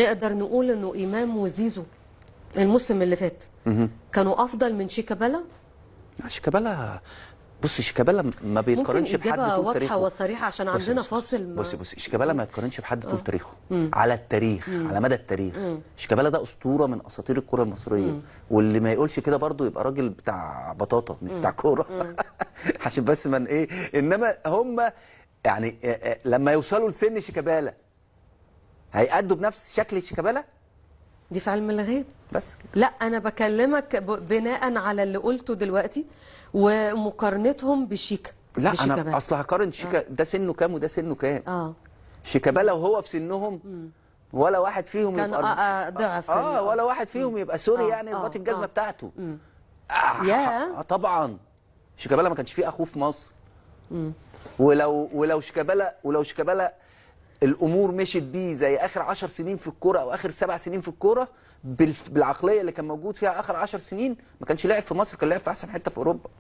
نقدر نقول انه امام وزيزو الموسم اللي فات كانوا افضل من شيكابالا. شيكابالا، بص شيكابالا ما بيتقارنش بحد طول تاريخه. واضحه وصريحه عشان عندنا فاصل. بص شيكابالا ما يتقارنش بحد طول تاريخه. على التاريخ، على مدى التاريخ. شيكابالا ده اسطوره من اساطير الكره المصريه. واللي ما يقولش كده برضو يبقى راجل بتاع بطاطا مش بتاع كوره. عشان بس من ايه، انما هم يعني لما يوصلوا لسن شيكابالا هيأدوا بنفس شكل شيكابالا. دي في علم الغيب بس لا، انا بكلمك بناء على اللي قلته دلوقتي ومقارنتهم بشيكا. لا انا اصل هقارن شيكا ده سنه كام وده سنه كام. شيكابالا وهو في سنهم ولا واحد فيهم كان يبقى ضعف ولا واحد فيهم يبقى سوري يعني رباط الجزمه بتاعته. طبعا شيكابالا ما كانش فيه اخوه في مصر. ولو شيكابالا الامور مشيت بيه زي اخر 10 سنين في الكوره او اخر 7 سنين في الكوره بالعقليه اللي كان موجود فيها اخر 10 سنين، ما كانش لاعب في مصر، كان لاعب في احسن حته في اوروبا.